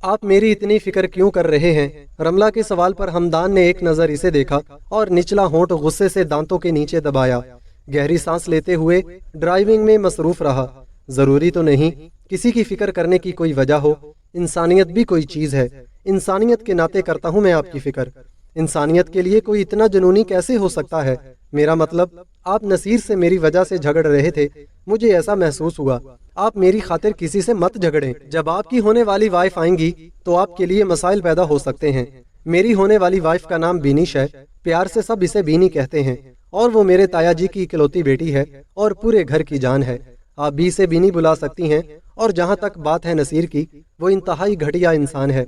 آپ میری اتنی فکر کیوں کر رہے ہیں؟ رملہ کے سوال پر ہمدان نے ایک نظر اسے دیکھا اور نچلا ہونٹ غصے سے دانتوں کے نیچے دبایا۔ گہری سانس لیتے ہوئے ڈرائیونگ میں مصروف رہا۔ ضروری تو نہیں کسی کی فکر کرنے کی کوئی وجہ ہو، انسانیت بھی کوئی چیز ہے، انسانیت کے ناطے کرتا ہوں میں آپ کی فکر۔ انسانیت کے لیے کوئی اتنا جنونی کیسے ہو سکتا ہے؟ میرا مطلب آپ نصیر سے میری وجہ سے جھگڑ رہے تھے، مجھے ایسا محسوس ہوا۔ آپ میری خاطر کسی سے مت جھگڑیں، جب آپ کی ہونے والی وائف آئیں گی تو آپ کے لیے مسائل پیدا ہو سکتے ہیں۔ میری ہونے والی وائف کا نام بینش ہے، پیار سے سب اسے بینی کہتے ہیں، اور وہ میرے تایا جی کی اکلوتی بیٹی ہے اور پورے گھر کی جان ہے۔ آپ بھی اسے بینی بلا سکتی ہیں، اور جہاں تک بات ہے نصیر کی، وہ انتہائی گھٹیا انسان ہے۔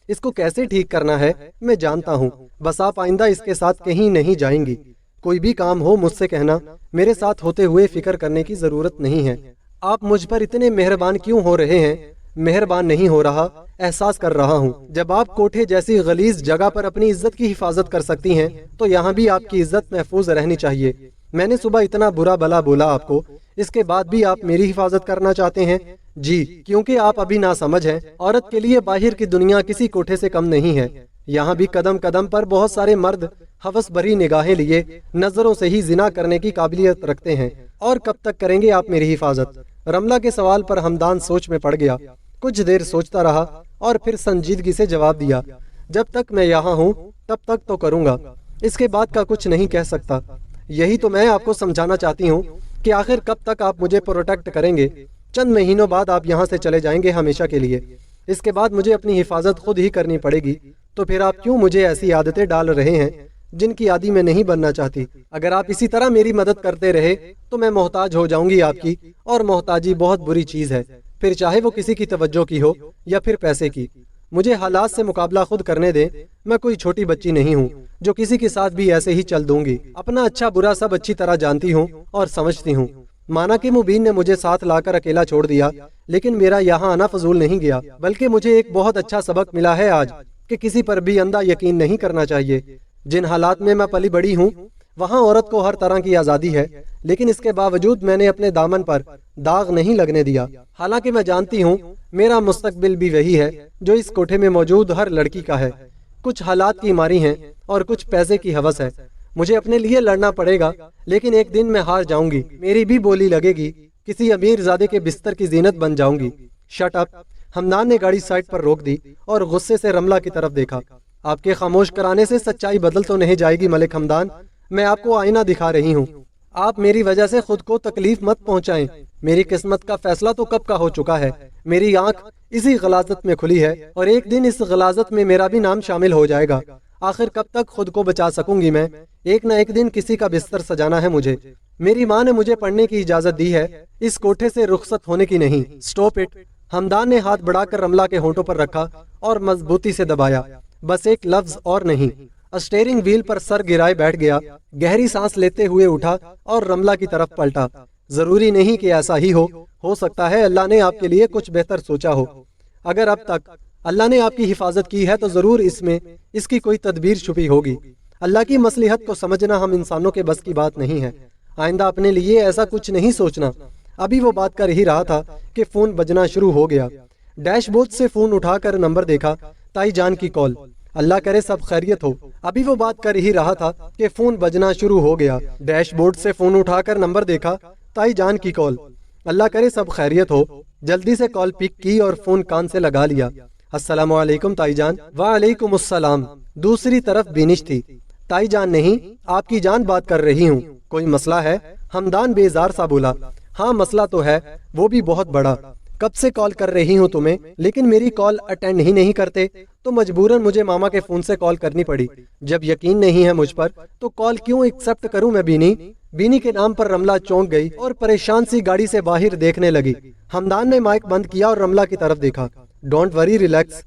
اس کو کیسے ٹھیک کرنا ہے میں جانتا ہوں، بس آپ آئندہ اس کے ساتھ کہیں نہیں جائیں گی۔ کوئی بھی کام ہو مجھ سے کہنا، میرے ساتھ ہوتے ہوئے فکر کرنے کی ضرورت نہیں ہے۔ آپ مجھ پر اتنے مہربان کیوں ہو رہے ہیں؟ مہربان نہیں ہو رہا، احساس کر رہا ہوں۔ جب آپ کوٹھے جیسی غلیظ جگہ پر اپنی عزت کی حفاظت کر سکتی ہیں تو یہاں بھی آپ کی عزت محفوظ رہنی چاہیے۔ میں نے صبح اتنا برا بھلا بولا آپ کو، اس کے بعد بھی آپ میری حفاظت کرنا چاہتے ہیں؟ جی، کیونکہ آپ ابھی ناسمجھ ہیں۔ عورت کے لیے باہر کی دنیا کسی کوٹھے سے کم نہیں ہے۔ یہاں بھی قدم قدم پر بہت سارے مرد ہوس بھری نگاہیں لیے نظروں سے ہی زنا کرنے کی قابلیت رکھتے ہیں، اور کب تک کریں گے آپ میری حفاظت؟ رملہ کے سوال پر ہمدان سوچ میں پڑ گیا۔ کچھ دیر سوچتا رہا اور پھر سنجیدگی سے جواب دیا، جب تک میں یہاں ہوں تب تک تو کروں گا، اس کے بعد کا کچھ نہیں کہہ سکتا۔ یہی تو میں آپ کو سمجھانا چاہتی ہوں کہ آخر کب تک آپ مجھے پروٹیکٹ کریں گے؟ چند مہینوں بعد آپ یہاں سے چلے جائیں گے ہمیشہ کے لیے، اس کے بعد مجھے اپنی حفاظت خود ہی کرنی پڑے گی۔ تو پھر آپ کیوں مجھے ایسی عادتیں ڈال رہے ہیں جن کی عادی میں نہیں بننا چاہتی؟ اگر آپ اسی طرح میری مدد کرتے رہے تو میں محتاج ہو جاؤں گی آپ کی، اور محتاجی بہت بری چیز ہے، پھر چاہے وہ کسی کی توجہ کی ہو یا پھر پیسے کی۔ مجھے حالات سے مقابلہ خود کرنے دیں، میں کوئی چھوٹی بچی نہیں ہوں جو کسی کے ساتھ بھی ایسے ہی چل دوں گی۔ اپنا اچھا برا سب اچھی طرح جانتی ہوں اور سمجھتی ہوں۔ مانا کہ مبین نے مجھے ساتھ لا کر اکیلا چھوڑ دیا، لیکن میرا یہاں آنا فضول نہیں گیا، بلکہ مجھے ایک بہت اچھا سبق ملا ہے آج کہ کسی پر بھی اندھا یقین نہیں کرنا چاہیے۔ جن حالات میں میں پلی بڑی ہوں وہاں عورت کو ہر طرح کی آزادی ہے، لیکن اس کے باوجود میں نے اپنے دامن پر داغ نہیں لگنے دیا۔ حالانکہ میں جانتی ہوں میرا مستقبل بھی وہی ہے جو اس کوٹھے میں موجود ہر لڑکی کا ہے۔ کچھ حالات کی ماری ہیں اور کچھ پیسے کی ہوس ہے۔ مجھے اپنے لیے لڑنا پڑے گا، لیکن ایک دن میں ہار جاؤں گی، میری بھی بولی لگے گی، کسی امیر زادے کے بستر کی زینت بن جاؤں گی۔ Shut up! ہمدان نے گاڑی سائڈ پر روک دی اور غصے سے رملہ کی طرف دیکھا۔ آپ کے خاموش کرانے سے سچائی بدل تو نہیں جائے گی ملک ہمدان، میں آپ کو آئینہ دکھا رہی ہوں۔ آپ میری وجہ سے خود کو تکلیف مت پہنچائیں، میری قسمت کا فیصلہ تو کب کا ہو چکا ہے۔ میری آنکھ اسی غلاظت میں کھلی ہے، اور ایک دن اس غلاظت میں میرا بھی نام شامل ہو جائے گا۔ آخر کب تک خود کو بچا سکوں گی میں؟ ایک نہ ایک دن کسی کا بستر سجانا ہے مجھے۔ میری ماں نے مجھے پڑھنے کی اجازت دی ہے، اس کوٹھے سے رخصت ہونے کی نہیں۔ Stop it! ہمدان نے ہاتھ بڑھا کر رملہ کے ہونٹوں پر رکھا اور مضبوطی سے دبایا۔ بس ایک لفظ اور نہیں۔ اسٹیئرنگ وہیل پر سر گرائے بیٹھ گیا، گہری سانس لیتے ہوئے اٹھا اور رملہ کی طرف پلٹا۔ ضروری نہیں کہ ایسا ہی ہو سکتا ہے اللہ نے آپ کے لیے کچھ بہتر سوچا ہو۔ اگر اب تک اللہ نے آپ کی حفاظت کی ہے تو ضرور اس کی کوئی تدبیر چھپی ہوگی۔ اللہ کی مصلحت کو سمجھنا ہم انسانوں کے بس کی بات نہیں ہے۔ آئندہ اپنے لیے ایسا کچھ نہیں سوچنا۔ ابھی وہ بات کر ہی رہا تھا کہ فون بجنا شروع ہو گیا۔ ڈیش بورڈ سے فون اٹھا کر نمبر دیکھا، تائی جان کی کال۔ اللہ کرے سب خیریت ہو۔ ابھی وہ بات کر ہی رہا تھا کہ فون بجنا شروع ہو گیا۔ ڈیش بورڈ سے فون اٹھا کر نمبر دیکھا، تائی جان کی کال۔ اللہ کرے سب خیریت ہو۔ جلدی سے کال پک کی اور فون کان سے لگا لیا۔ السلام علیکم تائی جان۔ وعلیکم السلام۔ دوسری طرف بینش تھی۔ تائی جان نہیں، آپ کی جان بات کر رہی ہوں۔ کوئی مسئلہ ہے؟ ہمدان بیزار سا بولا۔ ہاں مسئلہ تو ہے، وہ بھی بہت بڑا۔ کب سے کال کر رہی ہوں تمہیں، لیکن میری کال اٹینڈ ہی نہیں کرتے، تو مجبوراً مجھے ماما کے فون سے کال کرنی پڑی۔ جب یقین نہیں ہے مجھ پر تو کال کیوں ایکسپٹ کروں میں بینی؟ بینی کے نام پر رملہ چونک گئی اور پریشان سی گاڑی سے باہر دیکھنے لگی۔ ہمدان نے مائک بند کیا اور رملہ کی طرف دیکھا۔ ڈونٹ وری، ریلیکس،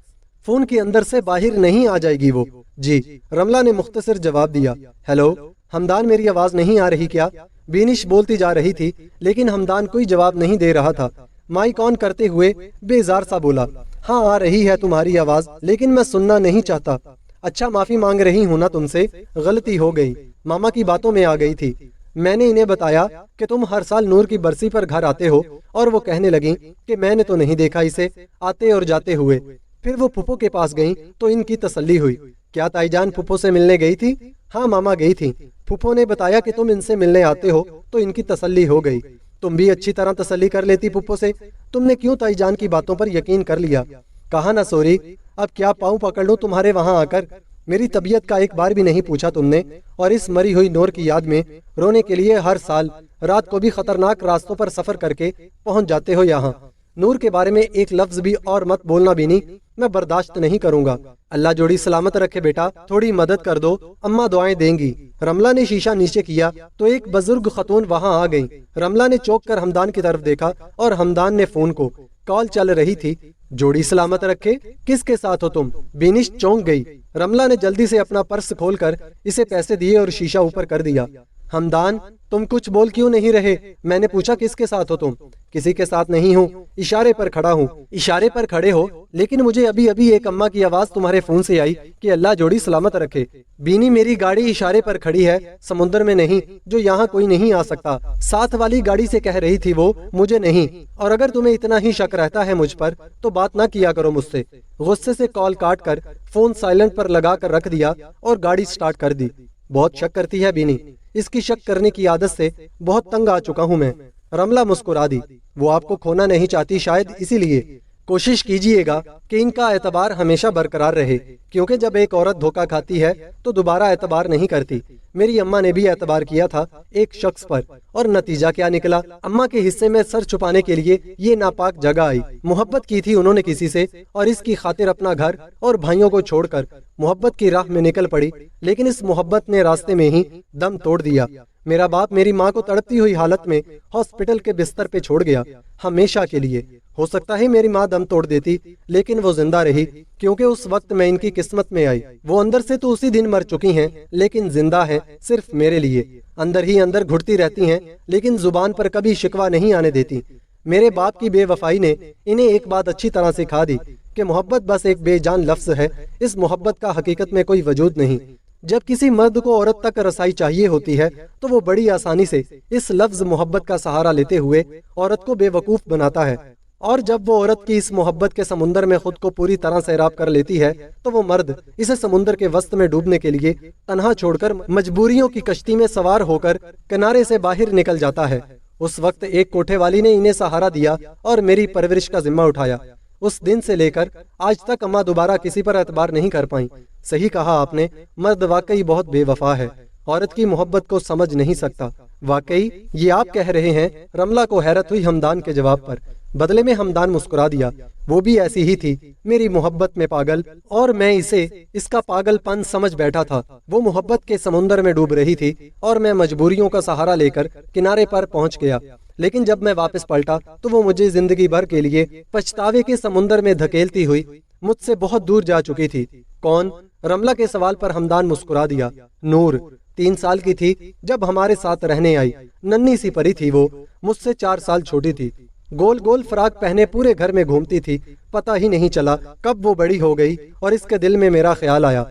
فون کے اندر سے باہر نہیں آ جائے گی وہ۔ جی، رملہ نے مختصر جواب دیا۔ ہیلو ہمدان، میری آواز نہیں آ رہی کیا؟ بینش بولتی جا رہی تھی، لیکن ہمدان کوئی جواب نہیں دے رہا تھا۔ مائک آن کرتے ہوئے بیزار سا بولا، ہاں آ رہی ہے تمہاری آواز، لیکن میں سننا نہیں چاہتا۔ اچھا، معافی مانگ رہی ہوں نا تم سے، غلطی ہو گئی، ماما کی باتوں میں آ گئی تھی۔ میں نے انہیں بتایا کہ تم ہر سال نور کی برسی پر گھر آتے ہو، اور وہ کہنے لگیں کہ میں نے تو نہیں دیکھا اسے آتے اور جاتے ہوئے۔ پھر وہ پھپھو کے پاس گئیں تو ان کی تسلی ہوئی۔ کیا تائی جان پھپھو سے ملنے گئی تھی؟ ہاں ماما گئی تھی۔ پھپھو نے بتایا کہ تم ان سے ملنے آتے ہو تو ان کی تسلی ہو گئی۔ تم بھی اچھی طرح تسلی کر لیتی پھپھو سے، تم نے کیوں تائی جان کی باتوں پر یقین کر لیا؟ کہا نہ سوری، اب کیا پاؤں پکڑ لوں تمہارے وہاں آ کر؟ میری طبیعت کا ایک بار بھی نہیں پوچھا تم نے، اور اس مری ہوئی نور کی یاد میں رونے کے لیے ہر سال رات کو بھی خطرناک راستوں پر سفر کر کے پہنچ جاتے ہو یہاں۔ نور کے بارے میں ایک لفظ بھی اور مت بولنا بینی، میں برداشت نہیں کروں گا۔ اللہ جوڑی سلامت رکھے بیٹا، تھوڑی مدد کر دو، اماں دعائیں دیں گی۔ رملہ نے شیشہ نیچے کیا تو ایک بزرگ خاتون وہاں آ گئی۔ رملہ نے چوک کر ہمدان کی طرف دیکھا اور ہمدان نے فون کو، کال چل رہی تھی۔ جوڑی سلامت رکھے، کس کے ساتھ ہو تم؟ بینش چونک گئی۔ رملہ نے جلدی سے اپنا پرس کھول کر اسے پیسے دیے اور شیشہ اوپر کر دیا۔ ہمدان تم کچھ بول کیوں نہیں رہے؟ میں نے پوچھا کس کے ساتھ ہو تم؟ کسی کے ساتھ نہیں ہوں، اشارے پر کھڑا ہوں۔ اشارے پر کھڑے ہو، لیکن مجھے ابھی ابھی ایک اماں کی آواز تمہارے فون سے آئی کہ اللہ جوڑی سلامت رکھے۔ بینی میری گاڑی اشارے پر کھڑی ہے، سمندر میں نہیں، جو یہاں کوئی نہیں آ سکتا۔ ساتھ والی گاڑی سے کہہ رہی تھی وہ، مجھے نہیں۔ اور اگر تمہیں اتنا ہی شک رہتا ہے مجھ پر تو بات نہ کیا کرو مجھ سے۔ غصے سے کال کاٹ کر فون سائلنٹ پر لگا کر رکھ دیا اور گاڑی سٹارٹ کر دی۔ بہت شک کرتی ہے بینی، اس کی شک کرنے کی عادت سے بہت تنگ آ چکا ہوں میں۔ رملہ مسکرا دی، وہ آپ کو کھونا نہیں چاہتی شاید اسی لیے۔ کوشش کیجئے گا کہ ان کا اعتبار ہمیشہ برقرار رہے، کیونکہ جب ایک عورت دھوکہ کھاتی ہے تو دوبارہ اعتبار نہیں کرتی۔ میری اماں نے بھی اعتبار کیا تھا ایک شخص پر، اور نتیجہ کیا نکلا؟ اماں کے حصے میں سر چھپانے کے لیے یہ ناپاک جگہ آئی۔ محبت کی تھی انہوں نے کسی سے، اور اس کی خاطر اپنا گھر اور بھائیوں کو چھوڑ کر محبت کی راہ میں نکل پڑی، لیکن اس محبت نے راستے میں ہی دم توڑ دیا۔ میرا باپ میری ماں کو تڑپتی ہوئی حالت میں ہاسپٹل کے بستر پہ چھوڑ گیا، ہمیشہ کے لیے۔ ہو سکتا ہے میری ماں دم توڑ دیتی، لیکن وہ زندہ رہی، کیونکہ اس وقت میں ان کی قسمت میں آئی۔ وہ اندر سے تو اسی دن مر چکی ہیں، لیکن زندہ ہیں صرف میرے لیے۔ اندر ہی اندر گھٹتی رہتی ہیں، لیکن زبان پر کبھی شکوہ نہیں آنے دیتی۔ میرے باپ کی بے وفائی نے انہیں ایک بات اچھی طرح سکھا دی کہ محبت بس ایک بے جان لفظ ہے، اس محبت کا حقیقت میں کوئی وجود نہیں۔ جب کسی مرد کو عورت تک رسائی چاہیے ہوتی ہے تو وہ بڑی آسانی سے اس لفظ محبت کا سہارا لیتے ہوئے عورت کو بے وقوف بناتا ہے، اور جب وہ عورت کی اس محبت کے سمندر میں خود کو پوری طرح سیراب کر لیتی ہے تو وہ مرد اسے سمندر کے وسط میں ڈوبنے کے لیے تنہا چھوڑ کر مجبوریوں کی کشتی میں سوار ہو کر کنارے سے باہر نکل جاتا ہے۔ اس وقت ایک کوٹھے والی نے انہیں سہارا دیا اور میری پرورش کا ذمہ اٹھایا۔ اس دن سے لے کر آج تک اماں دوبارہ کسی پر اعتبار نہیں کر پائیں۔ صحیح کہا آپ نے، مرد واقعی بہت بے وفا ہے، عورت کی محبت کو سمجھ نہیں سکتا۔ واقعی یہ آپ کہہ رہے ہیں؟ رملہ کو حیرت ہوئی ہمدان کے جواب پر۔ بدلے میں ہمدان مسکرا دیا، وہ بھی ایسی ہی تھی، میری محبت میں پاگل، اور میں اسے اس کا پاگل پن سمجھ بیٹھا تھا۔ وہ محبت کے سمندر میں ڈوب رہی تھی اور میں مجبوریوں کا سہارا لے کر کنارے پر پہنچ گیا، لیکن جب میں واپس پلٹا تو وہ مجھے زندگی بھر کے لیے پچھتاوے کے سمندر میں دھکیلتی ہوئی مجھ سے بہت دور جا چکی تھی۔ کون؟ رملہ کے سوال پر ہمدان مسکرا دیا، نور 3 سال کی تھی جب ہمارے ساتھ رہنے آئی، ننھی سی پری تھی وہ، مجھ سے 4 سال چھوٹی تھی، گول گول فراق پہنے پورے گھر میں گھومتی تھی، پتہ ہی نہیں چلا کب وہ بڑی ہو گئی اور اس کے دل میں میرا خیال آیا۔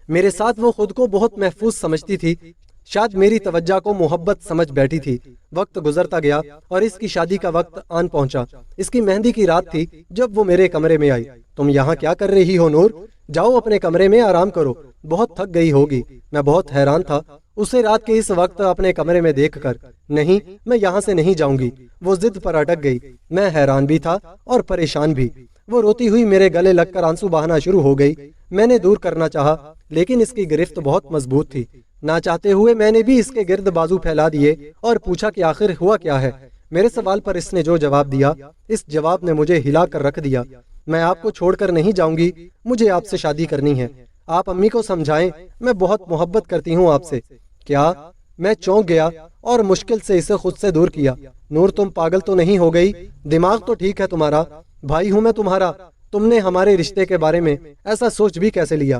میرے ساتھ وہ خود کو بہت محفوظ سمجھتی تھی، شاید میری توجہ کو محبت سمجھ بیٹھی تھی۔ وقت گزرتا گیا اور اس کی شادی کا وقت آن پہنچا۔ اس کی مہندی کی رات تھی جب وہ میرے کمرے میں آئی۔ تم یہاں کیا کر رہی ہو نور؟ جاؤ اپنے کمرے میں آرام کرو، بہت تھک گئی ہوگی۔ میں بہت حیران تھا اسے رات کے اس وقت اپنے کمرے میں دیکھ کر۔ نہیں، میں یہاں سے نہیں جاؤں گی، وہ ضد پر اٹک گئی۔ میں حیران بھی تھا اور پریشان بھی۔ وہ روتی ہوئی میرے گلے لگ کر آنسو بہانا شروع ہو گئی۔ میں نے دور کرنا چاہا، لیکن اس کی گرفت بہت مضبوط تھی۔ نہ چاہتے ہوئے میں نے بھی اس کے گرد بازو پھیلا دیے اور پوچھا کہ آخر ہوا کیا ہے۔ میرے سوال پر اس نے جو جواب دیا، اس جواب نے مجھے ہلا کر رکھ دیا۔ میں آپ کو چھوڑ کر نہیں جاؤں گی، مجھے آپ سے شادی کرنی ہے۔ آپ امی کو سمجھائیں، میں بہت محبت کرتی ہوں آپ سے۔ کیا؟ میں چونک گیا اور مشکل سے اسے خود سے دور کیا۔ نور تم پاگل تو نہیں ہو گئی؟ دماغ تو ٹھیک ہے تمہارا؟ بھائی ہوں میں تمہارا، تم نے ہمارے رشتے کے بارے میں ایسا سوچ بھی کیسے لیا؟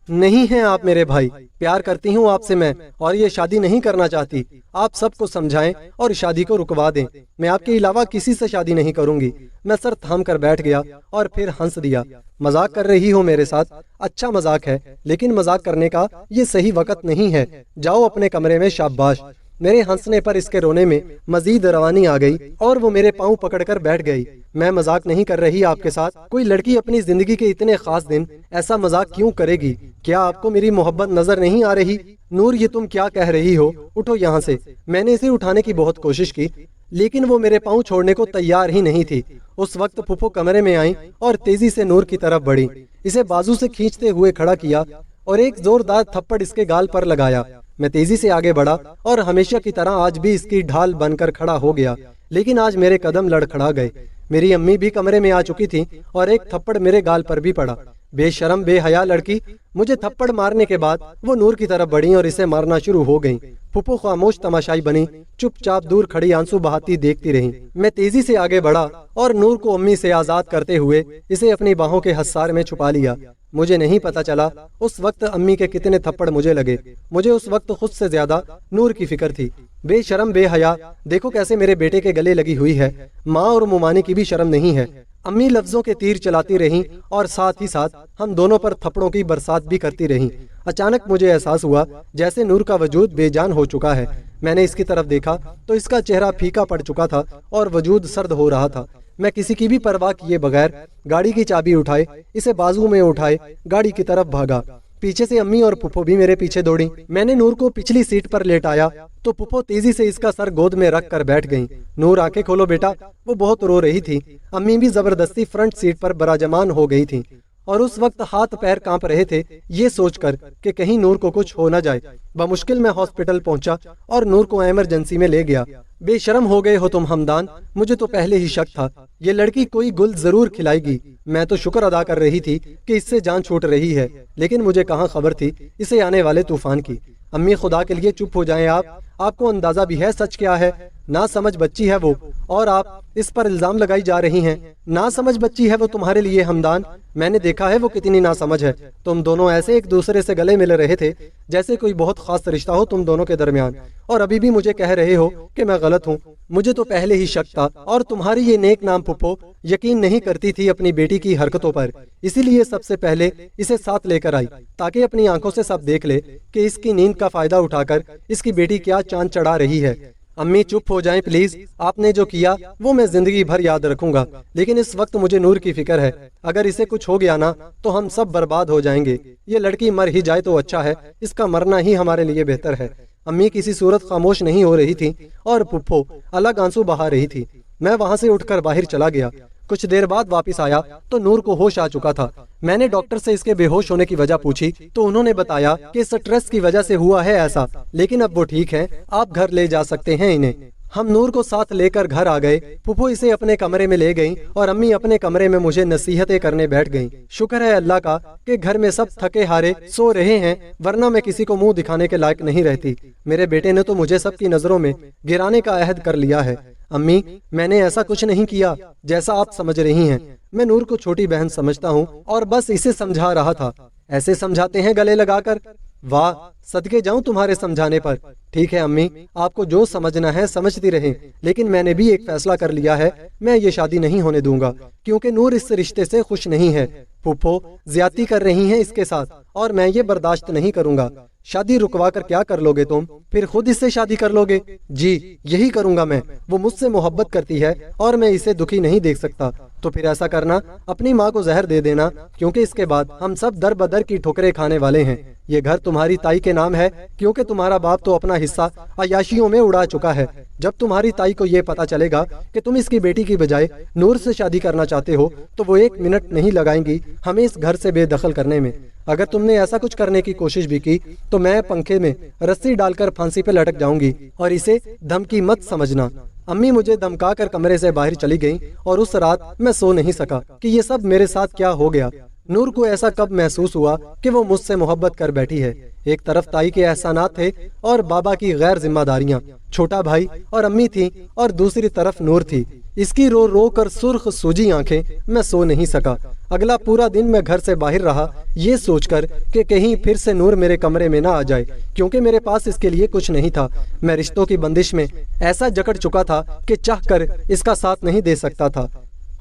نہیں ہیں آپ میرے بھائی، پیار کرتی ہوں آپ سے میں، اور یہ شادی نہیں کرنا چاہتی۔ آپ سب کو سمجھائیں اور شادی کو رکوا دیں، میں آپ کے علاوہ کسی سے شادی نہیں کروں گی۔ میں سر تھام کر بیٹھ گیا اور پھر ہنس دیا۔ مذاق کر رہی ہو میرے ساتھ؟ اچھا مذاق ہے، لیکن مذاق کرنے کا یہ صحیح وقت نہیں ہے۔ جاؤ اپنے کمرے میں، شاباش۔ میرے ہنسنے پر اس کے رونے میں مزید روانی آ گئی اور وہ میرے پاؤں پکڑ کر بیٹھ گئی۔ میں مذاق نہیں کر رہی آپ کے ساتھ، کوئی لڑکی اپنی زندگی کے اتنے خاص دن ایسا مذاق کیوں کرے گی؟ کیا آپ کو میری محبت نظر نہیں آ رہی؟ نور یہ تم کیا کہہ رہی ہو؟ اٹھو یہاں سے۔ میں نے اسے اٹھانے کی بہت کوشش کی لیکن وہ میرے پاؤں چھوڑنے کو تیار ہی نہیں تھی۔ اس وقت پھپھو کمرے میں آئیں اور تیزی سے نور کی طرف بڑھی، اسے بازو سے کھینچتے ہوئے کھڑا کیا اور ایک زوردار تھپڑ اس کے گال پر لگایا۔ میں تیزی سے آگے بڑھا اور ہمیشہ کی طرح آج بھی اس کی ڈھال بن کر کھڑا ہو گیا، لیکن آج میرے قدم لڑکھڑا گئے۔ میری امی بھی کمرے میں آ چکی تھی اور ایک تھپڑ میرے گال پر بھی پڑا۔ بے شرم بے حیا لڑکی، مجھے تھپڑ مارنے کے بعد وہ نور کی طرف بڑھی اور اسے مارنا شروع ہو گئیں۔ پھپھو خاموش تماشائی بنی، چپ چاپ دور کھڑی آنسو بہاتی دیکھتی رہی۔ میں تیزی سے آگے بڑھا اور نور کو امی سے آزاد کرتے ہوئے اسے اپنی باہوں کے حصار میں چھپا لیا۔ مجھے نہیں پتا چلا اس وقت امی کے کتنے تھپڑ مجھے لگے۔ مجھے اس وقت خود سے زیادہ نور کی فکر تھی۔ بے شرم بے حیا، دیکھو کیسے میرے بیٹے کے گلے لگی ہوئی ہے۔ ماں اور ممانی کی بھی شرم نہیں ہے۔ امی لفظوں کے تیر چلاتی رہیں اور ساتھ ہی ساتھ ہم دونوں پر تھپڑوں کی برسات بھی کرتی رہیں۔ اچانک مجھے احساس ہوا جیسے نور کا وجود بے جان ہو چکا ہے۔ میں نے اس کی طرف دیکھا تو اس کا چہرہ پھیکا پڑ چکا تھا اور وجود سرد ہو رہا تھا۔ میں کسی کی بھی پرواہ کیے بغیر گاڑی کی چابی اٹھائے، اسے بازو میں اٹھائے گاڑی کی طرف بھاگا۔ پیچھے سے امی اور پھپھو بھی میرے پیچھے دوڑی۔ میں نے نور کو پچھلی سیٹ پر لیٹایا تو پھپھو تیزی سے اس کا سر گود میں رکھ کر بیٹھ گئیں۔ نور آنکھیں کھولو بیٹا، وہ بہت رو رہی تھی۔ امی بھی زبردستی فرنٹ سیٹ پر براجمان ہو گئی تھی اور اس وقت ہاتھ پیر کانپ رہے تھے یہ سوچ کر کہ کہیں نور کو کچھ ہو نہ جائے۔ بمشکل میں ہاسپٹل پہنچا اور نور کو ایمرجنسی میں لے گیا۔ بے شرم ہو گئے ہو تم ہمدان، مجھے تو پہلے ہی شک تھا یہ لڑکی کوئی گل ضرور کھلائے گی۔ میں تو شکر ادا کر رہی تھی کہ اس سے جان چھوٹ رہی ہے، لیکن مجھے کہاں خبر تھی اسے آنے والے طوفان کی۔ امی خدا کے لیے چپ ہو جائیں آپ کو اندازہ بھی ہے سچ کیا ہے؟ نہ سمجھ بچی ہے وہ اور آپ اس پر الزام لگائی جا رہی ہیں۔ نہ سمجھ بچی ہے وہ تمہارے لیے ہمدان، میں نے دیکھا ہے وہ کتنی نہ سمجھ ہے۔ تم دونوں ایسے ایک دوسرے سے گلے مل رہے تھے جیسے کوئی بہت خاص رشتہ ہو تم دونوں کے درمیان، اور ابھی بھی مجھے کہہ رہے ہو کہ میں غلط ہوں۔ مجھے تو پہلے ہی شک تھا اور تمہاری یہ نیک نام پھپھو یقین نہیں کرتی تھی اپنی بیٹی کی حرکتوں پر، اسی لیے سب سے پہلے اسے ساتھ لے کر آئی تاکہ اپنی آنکھوں سے سب دیکھ لے کہ اس کی نیند کا فائدہ اٹھا کر اس کی بیٹی کیا چاند چڑھا رہی ہے۔ امی چپ ہو جائیں پلیز، آپ نے جو کیا وہ میں زندگی بھر یاد رکھوں گا، لیکن اس وقت مجھے نور کی فکر ہے۔ اگر اسے کچھ ہو گیا نا تو ہم سب برباد ہو جائیں گے۔ یہ لڑکی مر ہی جائے تو اچھا ہے، اس کا مرنا ہی ہمارے لیے بہتر ہے۔ امی کسی صورت خاموش نہیں ہو رہی تھی اور پھپھو الگ آنسو بہا رہی تھی۔ میں وہاں سے اٹھ کر باہر چلا گیا۔ کچھ دیر بعد واپس آیا تو نور کو ہوش آ چکا تھا۔ میں نے ڈاکٹر سے اس کے بے ہوش ہونے کی وجہ پوچھی تو انہوں نے بتایا کہ سٹریس کی وجہ سے ہوا ہے ایسا، لیکن اب وہ ٹھیک ہے، آپ گھر لے جا سکتے ہیں انہیں۔ ہم نور کو ساتھ لے کر گھر آ گئے۔ پھپھو اسے اپنے کمرے میں لے گئیں اور امی اپنے کمرے میں مجھے نصیحتیں کرنے بیٹھ گئیں۔ شکر ہے اللہ کا کہ گھر میں سب تھکے ہارے سو رہے ہیں، ورنہ میں کسی کو منہ دکھانے کے لائق نہیں رہتی۔ میرے بیٹے نے تو مجھے سب کی نظروں میں گرانے کا عہد کر لیا ہے۔ امی میں نے ایسا کچھ نہیں کیا جیسا آپ سمجھ رہی ہیں، میں نور کو چھوٹی بہن سمجھتا ہوں اور بس اسے سمجھا رہا تھا۔ ایسے سمجھاتے ہیں گلے لگا کر؟ واہ، صدقے جاؤں تمہارے سمجھانے پر۔ ٹھیک ہے امی، آپ کو جو سمجھنا ہے سمجھتی رہیں، لیکن میں نے بھی ایک فیصلہ کر لیا ہے، میں یہ شادی نہیں ہونے دوں گا کیونکہ نور اس رشتے سے خوش نہیں ہے۔ پھپھو زیادتی کر رہی ہیں اس کے ساتھ اور میں یہ برداشت نہیں کروں گا۔ شادی رکوا کر کیا کر لو گے تم؟ پھر خود اس سے شادی کر لو گے؟ جی یہی کروں گا میں، وہ مجھ سے محبت کرتی ہے اور میں اسے دکھی نہیں دیکھ سکتا۔ تو پھر ایسا کرنا، اپنی ماں کو زہر دے دینا، کیونکہ اس کے بعد ہم سب در بدر کی ٹھوکریں کھانے والے ہیں۔ یہ گھر تمہاری تائی کے نام ہے کیونکہ تمہارا باپ تو اپنا حصہ عیاشیوں میں اڑا چکا ہے۔ جب تمہاری تائی کو یہ پتا چلے گا کہ تم اس کی بیٹی کی بجائے نور سے شادی کرنا چاہتے ہو تو وہ ایک منٹ نہیں لگائیں گی ہمیں اس گھر سے بے دخل کرنے میں۔ اگر تم نے ایسا کچھ کرنے کی کوشش بھی کی تو میں پنکھے میں رسی ڈال کر پھانسی پہ لٹک جاؤں گی، اور اسے دھمکی مت سمجھنا۔ امی مجھے دھمکا کر کمرے سے باہر چلی گئیں اور اس رات میں سو نہیں سکا کہ یہ سب میرے ساتھ کیا ہو گیا۔ نور کو ایسا کب محسوس ہوا کہ وہ مجھ سے محبت کر بیٹھی ہے؟ ایک طرف تائی کے احسانات تھے اور بابا کی غیر ذمہ داریاں، چھوٹا بھائی اور امی تھی، اور دوسری طرف نور تھی۔ اس کی رو رو کر سرخ سوجی آنکھیں، میں سو نہیں سکا۔ اگلا پورا دن میں گھر سے باہر رہا یہ سوچ کر کہ کہیں پھر سے نور میرے کمرے میں نہ آ جائے، کیونکہ میرے پاس اس کے لیے کچھ نہیں تھا۔ میں رشتوں کی بندش میں ایسا جکڑ چکا تھا کہ چاہ کر اس کا ساتھ نہیں دے سکتا تھا۔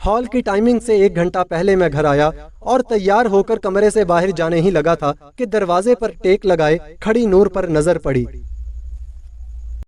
ہال کی ٹائمنگ سے 1 گھنٹہ پہلے میں گھر آیا اور تیار ہو کر کمرے سے باہر جانے ہی لگا تھا کہ دروازے پر ٹیک لگائے کھڑی نور پر نظر پڑی۔